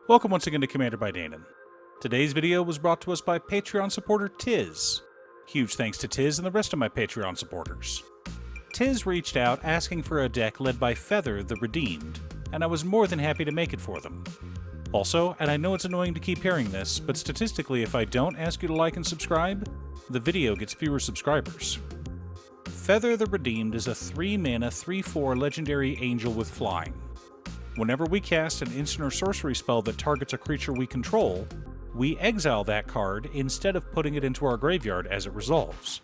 Welcome once again to Commander by Danon. Today's video was brought to us by Patreon supporter Tiz. Huge thanks to Tiz and the rest of my Patreon supporters. Tiz reached out asking for a deck led by Feather the Redeemed, and I was more than happy to make it for them. Also, and I know it's annoying to keep hearing this, but statistically if I don't ask you to like and subscribe, the video gets fewer subscribers. Feather the Redeemed is a 3-mana 3/4 legendary angel with flying. Whenever we cast an instant or sorcery spell that targets a creature we control, we exile that card instead of putting it into our graveyard as it resolves.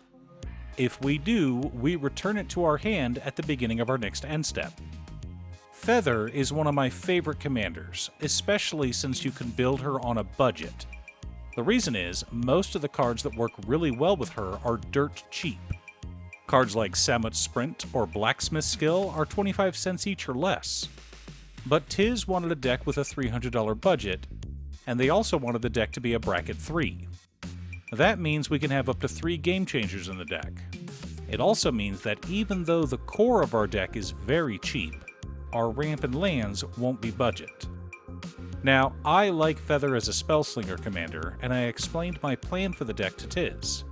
If we do, we return it to our hand at the beginning of our next end step. Feather is one of my favorite commanders, especially since you can build her on a budget. The reason is, most of the cards that work really well with her are dirt cheap. Cards like Samut's Sprint or Blacksmith Skill are 25 cents each or less. But Tiz wanted a deck with a $300 budget, and they also wanted the deck to be a bracket 3. That means we can have up to 3 game changers in the deck. It also means that even though the core of our deck is very cheap, our ramp and lands won't be budget. Now, I like Feather as a Spellslinger commander, and I explained my plan for the deck to Tiz.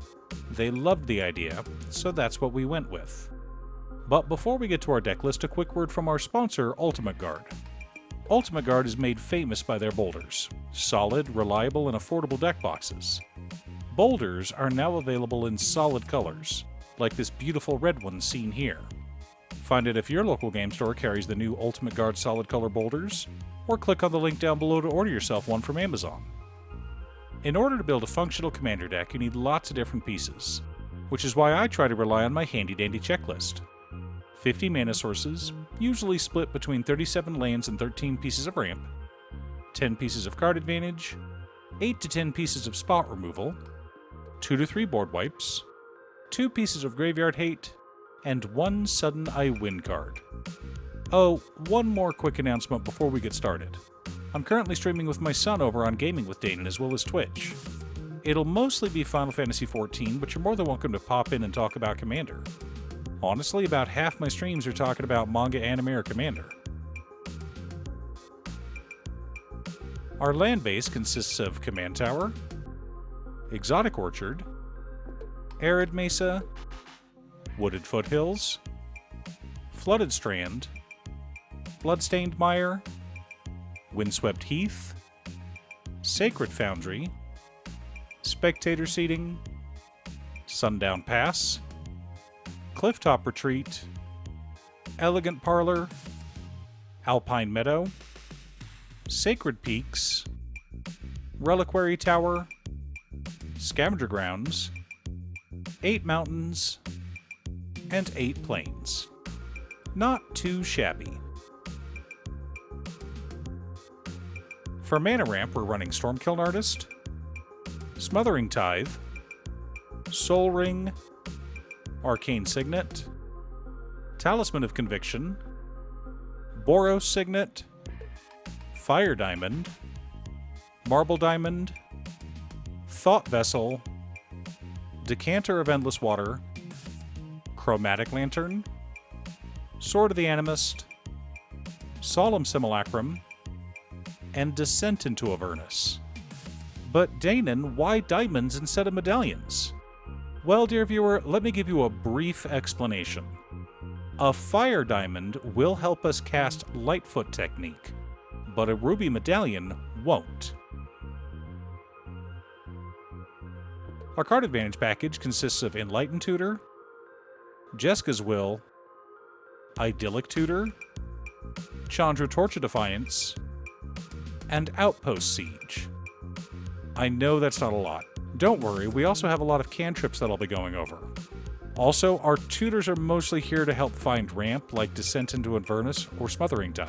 They loved the idea, so that's what we went with. But before we get to our deck list, a quick word from our sponsor, Ultimate Guard. Ultimate Guard is made famous by their boulders. Solid, reliable, and affordable deck boxes. Boulders are now available in solid colors, like this beautiful red one seen here. Find it if your local game store carries the new Ultimate Guard solid color boulders, or click on the link down below to order yourself one from Amazon. In order to build a functional commander deck, you need lots of different pieces, which is why I try to rely on my handy-dandy checklist. 50 mana sources, usually split between 37 lands and 13 pieces of ramp, 10 pieces of card advantage, 8 to 10 pieces of spot removal, 2 to 3 board wipes, 2 pieces of graveyard hate, and 1 sudden I win card. Oh, one more quick announcement before we get started. I'm currently streaming with my son over on Gaming with Danon as well as Twitch. It'll mostly be Final Fantasy XIV, but you're more than welcome to pop in and talk about Commander. Honestly, about half my streams are talking about manga, anime, or Commander. Our land base consists of Command Tower, Exotic Orchard, Arid Mesa, Wooded Foothills, Flooded Strand, Bloodstained Mire, Windswept Heath, Sacred Foundry, Spectator Seating, Sundown Pass, Clifftop Retreat, Elegant Parlor, Alpine Meadow, Sacred Peaks, Reliquary Tower, Scavenger Grounds, 8 Mountains, and 8 Plains. Not too shabby. For mana ramp, we're running Stormkiln Artist, Smothering Tithe, Soul Ring, Arcane Signet, Talisman of Conviction, Boros Signet, Fire Diamond, Marble Diamond, Thought Vessel, Decanter of Endless Water, Chromatic Lantern, Sword of the Animist, Solemn Simulacrum, and Descent into Avernus. But Danon, why diamonds instead of medallions? Well, dear viewer, let me give you a brief explanation. A fire diamond will help us cast Lightfoot technique, but a ruby medallion won't. Our card advantage package consists of Enlightened Tutor, Jeska's Will, Idyllic Tutor, Chandra Torch of Defiance, and Outpost Siege. I know that's not a lot. Don't worry, we also have a lot of cantrips that I'll be going over. Also, our tutors are mostly here to help find ramp, like Descent into Avernus or Smothering Tithe.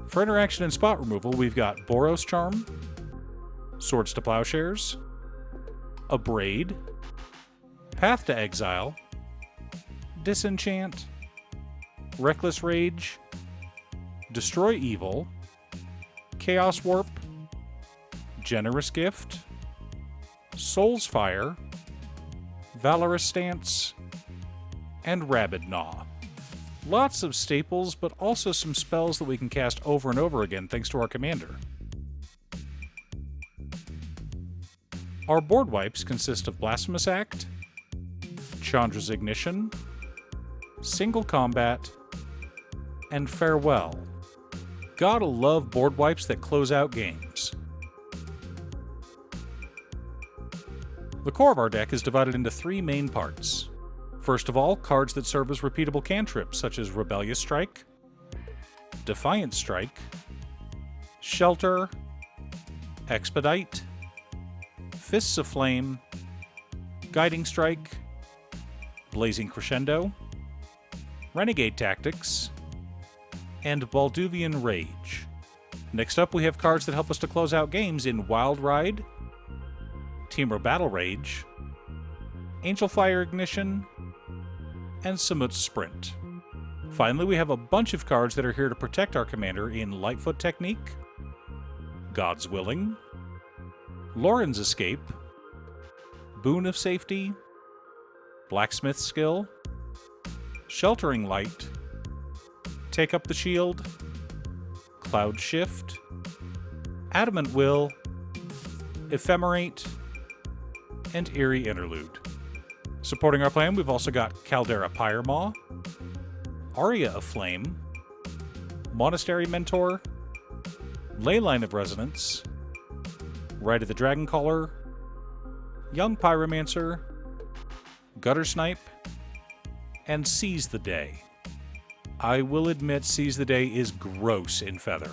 For interaction and spot removal, we've got Boros Charm, Swords to Plowshares, Abrade, Path to Exile, Disenchant, Reckless Rage, Destroy Evil, Chaos Warp, Generous Gift, Soul's Fire, Valorous Stance, and Rabid Gnaw. Lots of staples, but also some spells that we can cast over and over again thanks to our commander. Our board wipes consist of Blasphemous Act, Chandra's Ignition, Single Combat, and Farewell. Gotta love board wipes that close out games. The core of our deck is divided into 3 main parts. First of all, cards that serve as repeatable cantrips, such as Rebellious Strike, Defiant Strike, Shelter, Expedite, Fists of Flame, Guiding Strike, Blazing Crescendo, Renegade Tactics, and Balduvian Rage. Next up, we have cards that help us to close out games in Wild Ride, Temur Battle Rage, Angel Fire Ignition, and Samut's Sprint. Finally, we have a bunch of cards that are here to protect our commander in Lightfoot Technique, God's Willing, Lauren's Escape, Boon of Safety, Blacksmith's Skill, Sheltering Light, Take Up the Shield, Cloud Shift, Adamant Will, Ephemerate, and Eerie Interlude. Supporting our plan, we've also got Caldera Pyremaw, Aria of Flame, Monastery Mentor, Leyline of Resonance, Rite of the Dragoncaller, Young Pyromancer, Gutter Snipe, and Seize the Day. I will admit Seize the Day is gross in Feather.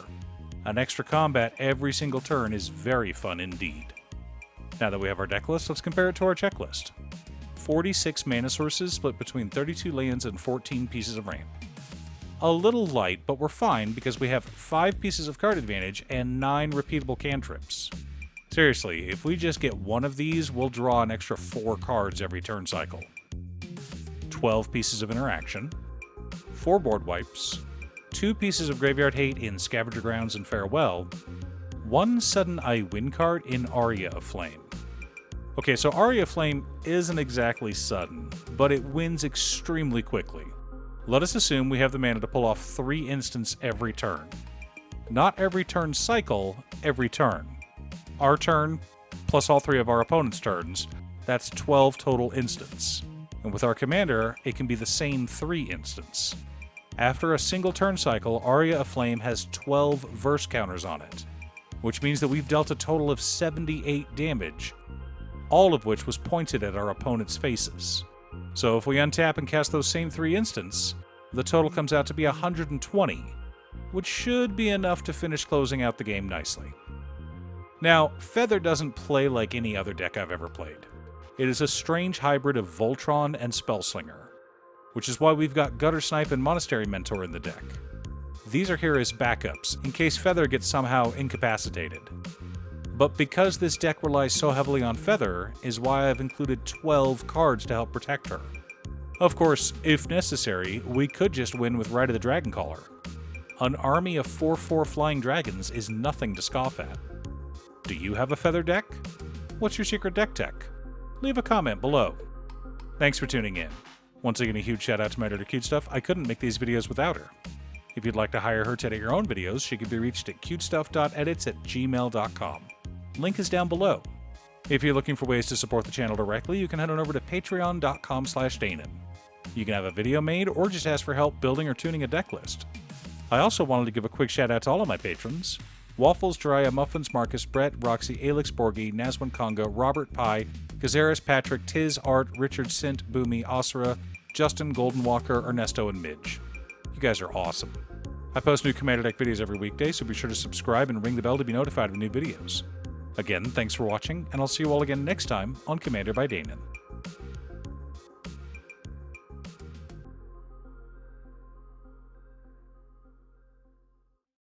An extra combat every single turn is very fun indeed. Now that we have our deck list, let's compare it to our checklist. 46 mana sources split between 32 lands and 14 pieces of ramp. A little light, but we're fine because we have 5 pieces of card advantage and 9 repeatable cantrips. Seriously, if we just get one of these, we'll draw an extra 4 cards every turn cycle. 12 pieces of interaction, 4 board wipes, 2 pieces of Graveyard Hate in Scavenger Grounds and Farewell, 1 sudden I win card in Aria of Flame. Okay, so Aria of Flame isn't exactly sudden, but it wins extremely quickly. Let us assume we have the mana to pull off 3 instants every turn. Not every turn cycle, every turn. Our turn, plus all 3 of our opponent's turns, that's 12 total instants. And with our commander, it can be the same 3 instants. After a single turn cycle, Aria of Flame has 12 verse counters on it, which means that we've dealt a total of 78 damage, all of which was pointed at our opponent's faces. So if we untap and cast those same 3 instants, the total comes out to be 120, which should be enough to finish closing out the game nicely. Now, Feather doesn't play like any other deck I've ever played. It is a strange hybrid of Voltron and Spellslinger, which is why we've got Gutter Snipe and Monastery Mentor in the deck. These are here as backups, in case Feather gets somehow incapacitated. But because this deck relies so heavily on Feather, is why I've included 12 cards to help protect her. Of course, if necessary, we could just win with Rite of the Dragoncaller. An army of 4/4 flying dragons is nothing to scoff at. Do you have a Feather deck? What's your secret deck tech? Leave a comment below. Thanks for tuning in. Once again, a huge shout out to my editor Cutestuff. I couldn't make these videos without her. If you'd like to hire her to edit your own videos, she can be reached at cutestuff.edits@gmail.com. Link is down below. If you're looking for ways to support the channel directly, you can head on over to patreon.com/Danon. You can have a video made or just ask for help building or tuning a deck list. I also wanted to give a quick shout out to all of my patrons: Waffles, Jiraiya, Muffins, Marcus, Brett, Roxy, Alix, Borgi, Nazwin Conga, Robert Pye, Gazaris, Patrick, Tiz, Art, Richard, Sint, Boomy, Asura, Justin, Golden Walker, Ernesto, and Midge. You guys are awesome. I post new Commander Deck videos every weekday, so be sure to subscribe and ring the bell to be notified of new videos. Again, thanks for watching, and I'll see you all again next time on Commander by Danon.